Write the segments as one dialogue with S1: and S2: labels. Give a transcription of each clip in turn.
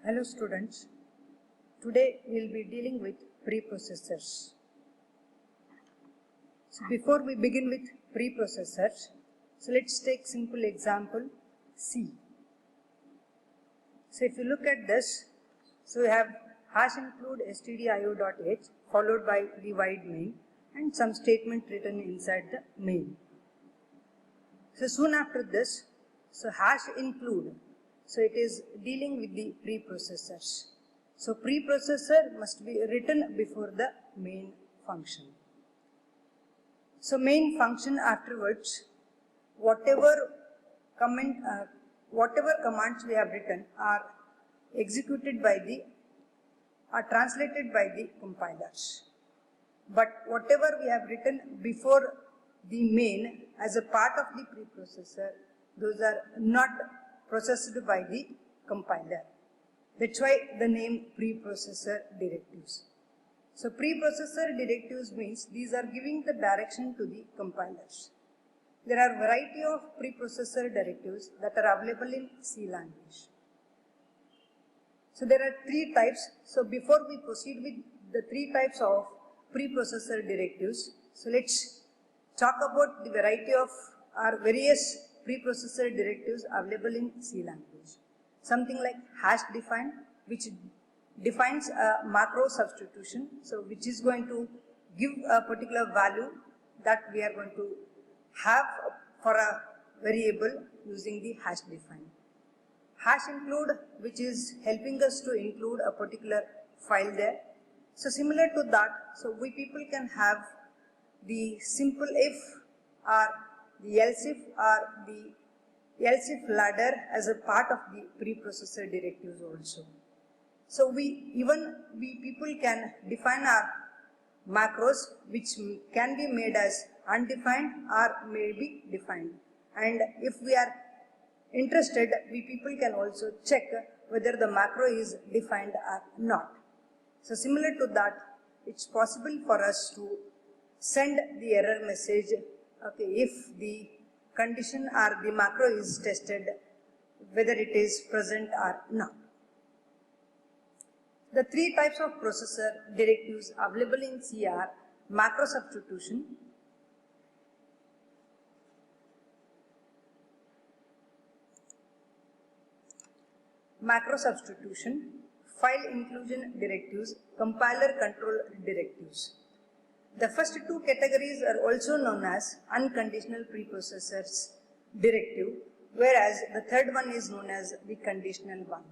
S1: Hello students, today we will be dealing with preprocessors. So before we begin with preprocessors, so let's take simple example C. So if you look at this, so we have hash include stdio.h followed by the void main and some statement written inside the main. So soon after this, so hash include, so it is dealing with the preprocessors. So preprocessor must be written before the main function. So main function afterwards, whatever commands we have written are executed by are translated by the compilers. But whatever we have written before the main as a part of the preprocessor, those are not processed by the compiler. That's why the name preprocessor directives. So preprocessor directives means these are giving the direction to the compilers. There are variety of preprocessor directives that are available in C language. So there are three types. So before we proceed with the three types of preprocessor directives, so let's talk about the variety of various preprocessor directives available in C language. Something like hash define, which defines a macro substitution, so which is going to give a particular value that we are going to have for a variable using the hash define. Hash include, which is helping us to include a particular file there. So similar to that, so we people can have the simple if or the else if or the else if ladder as a part of the preprocessor directives also. So we people can define our macros which can be made as undefined or may be defined. And if we are interested, we people can also check whether the macro is defined or not. So similar to that, it's possible for us to send the error message, okay, if the condition or the macro is tested, whether it is present or not. The three types of processor directives available in C are macro substitution, file inclusion directives, compiler control directives. The first two categories are also known as unconditional preprocessors directive, whereas the third one is known as the conditional one.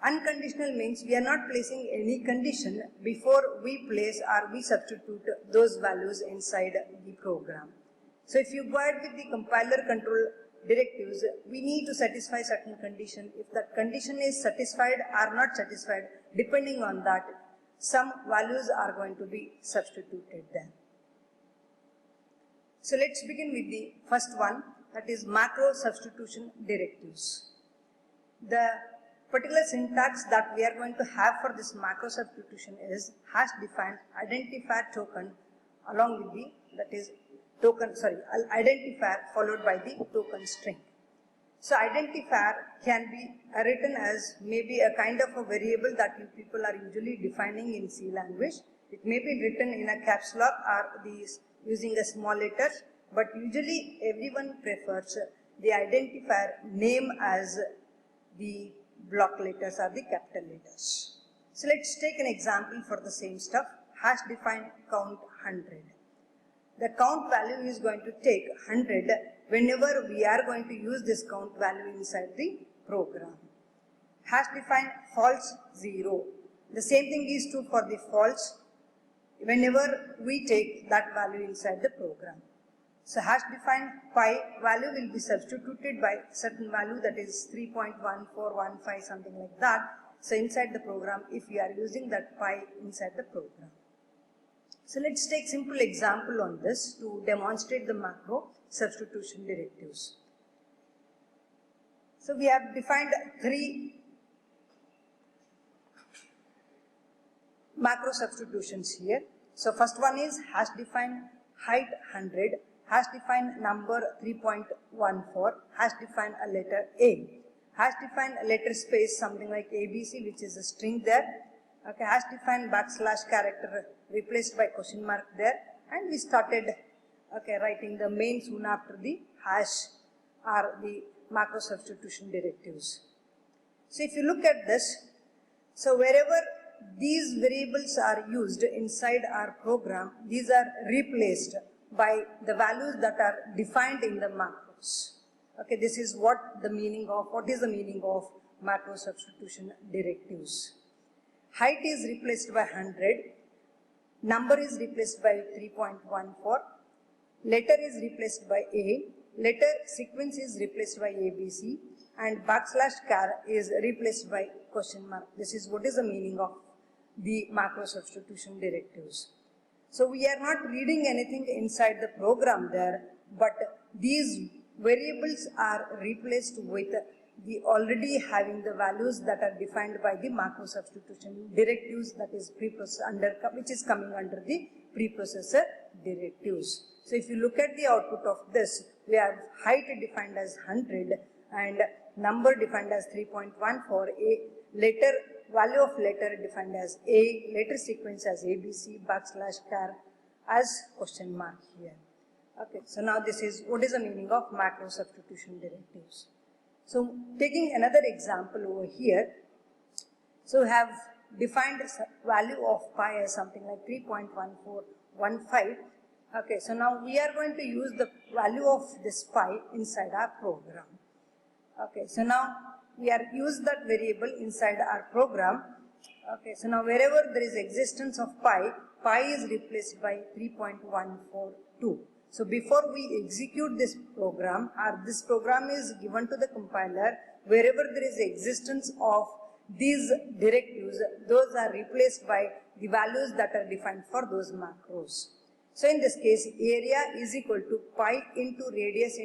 S1: Unconditional means we are not placing any condition before we place or we substitute those values inside the program. So if you go ahead with the compiler control directives, we need to satisfy certain condition. If that condition is satisfied or not satisfied, depending on that, some values are going to be substituted there. So let's begin with the first one, that is macro substitution directives. The particular syntax that we are going to have for this macro substitution is hash define identifier token along with the, that is identifier followed by the token string. So identifier can be written as maybe a kind of a variable that you people are usually defining in C language. It may be written in a caps lock or using a small letter, but usually everyone prefers the identifier name as the block letters or the capital letters. So let's take an example for the same stuff. Hash define count 100. The count value is going to take 100 whenever we are going to use this count value inside the program. Hash define false 0. The same thing is true for the false whenever we take that value inside the program. So hash define pi value will be substituted by certain value, that is 3.1415, something like that. So inside the program, if we are using that pi inside the program. So let's take simple example on this to demonstrate the macro substitution directives. So we have defined three macro substitutions here. So first one is hash define height 100, hash define number 3.14, hash define a letter A. hash define letter space something like ABC, which is a string there. Okay, hash define backslash character replaced by question mark there, and we started writing the main soon after the hash or the macro substitution directives. So if you look at this, so wherever these variables are used inside our program, these are replaced by the values that are defined in the macros. Okay, this is what is the meaning of macro substitution directives. Height is replaced by 100, number is replaced by 3.14, letter is replaced by A, letter sequence is replaced by ABC, and backslash char is replaced by question mark. This is what is the meaning of the macro substitution directives. So we are not reading anything inside the program there, but these variables are replaced with the already having the values that are defined by the macro substitution directives, that is which is coming under the preprocessor directives. So if you look at the output of this, we have height defined as 100 and number defined as 3.14, value of letter defined as A, letter sequence as ABC, backslash char as question mark here. Okay, so now this is what is the meaning of macro substitution directives. So taking another example over here, so we have defined value of pi as something like 3.1415. Okay, so now we are going to use the value of this pi inside our program. Okay, so now we are use that variable inside our program. Okay, so now wherever there is existence of pi is replaced by 3.142. So before we execute this program, or this program is given to the compiler, wherever there is existence of these directives, those are replaced by the values that are defined for those macros. So in this case, area is equal to pi into radius.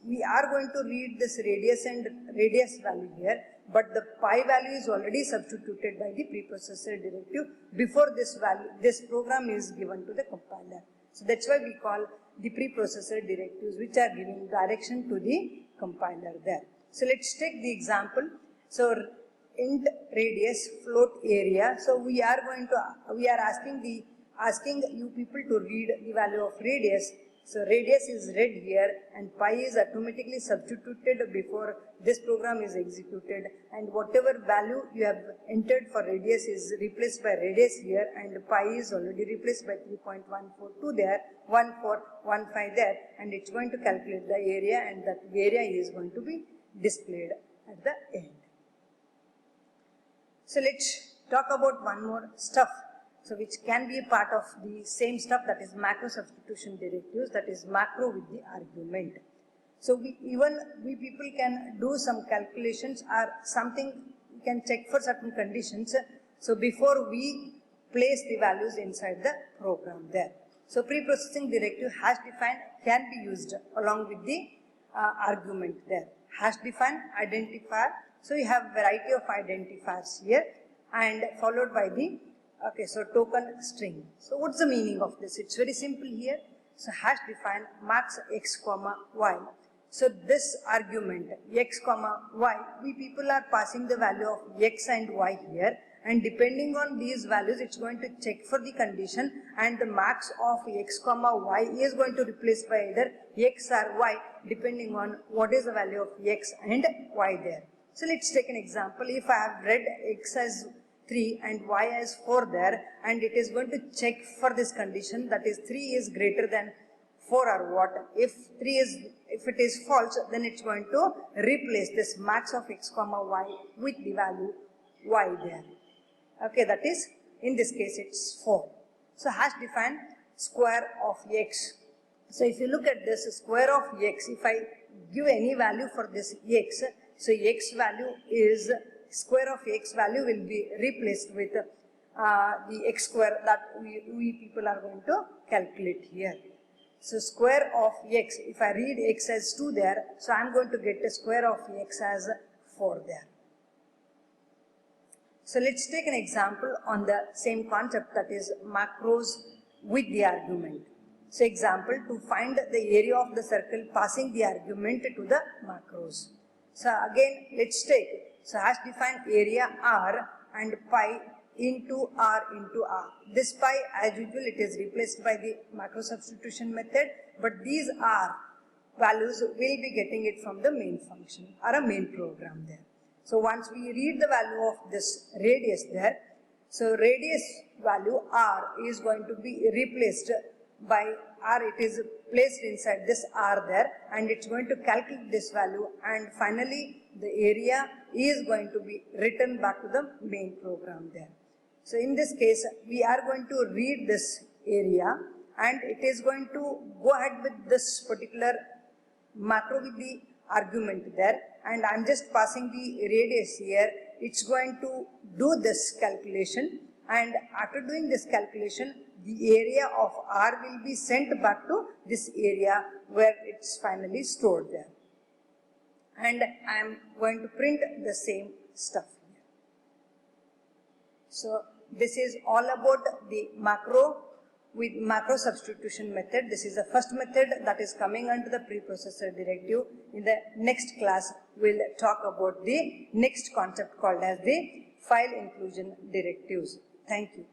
S1: We are going to read this radius and radius value here, but the pi value is already substituted by the preprocessor directive before this program is given to the compiler. So that's why we call the preprocessor directives, which are giving direction to the compiler there. So let's take the example. So int radius float area. So we are asking you people to read the value of radius. So radius is read here and pi is automatically substituted before this program is executed, and whatever value you have entered for radius is replaced by radius here, and pi is already replaced by 3.142 there, 1415 there, and it's going to calculate the area, and that area is going to be displayed at the end. So let's talk about one more stuff. So which can be a part of the same stuff, that is macro substitution directives, that is macro with the argument. So we people can do some calculations or something, we can check for certain conditions. So before we place the values inside the program there. So preprocessing directive hash define can be used along with the argument there. Hash define identifier. So you have variety of identifiers here and followed by the so token string. So what's the meaning of this? It's very simple here. So hash define max x comma y. So this argument x comma y, we people are passing the value of x and y here, and depending on these values it's going to check for the condition, and the max of x comma y is going to replace by either x or y depending on what is the value of x and y there. So let's take an example. If I have read x as 3 and y as 4 there, and it is going to check for this condition, that is 3 is greater than 4 or what. If it is false, then it's going to replace this max of x comma y with the value y there. Okay, that is, in this case it's 4. So hash define square of x. So if you look at this square of x, if I give any value for this x, so x value is square of x value will be replaced with the x square that we people are going to calculate here. So square of x, if I read x as 2 there, so I am going to get a square of x as 4 there. So let's take an example on the same concept, that is macros with the argument. So example, to find the area of the circle passing the argument to the macros. So again, let's take, so hash define area R and pi into R. This pi, as usual, it is replaced by the macro substitution method, but these R values will be getting it from the main function or a main program there. So once we read the value of this radius there, so radius value R is going to be replaced by R, it is placed inside this R there, and it's going to calculate this value, and finally the area is going to be written back to the main program there. So in this case, we are going to read this area, and it is going to go ahead with this particular macro with the argument there, and I'm just passing the radius here. It's going to do this calculation, and after doing this calculation, the area of R will be sent back to this area where it's finally stored there. And I am going to print the same stuff here. So this is all about the macro with macro substitution method. This is the first method that is coming under the preprocessor directive. In the next class, we'll talk about the next concept called as the file inclusion directives. Thank you.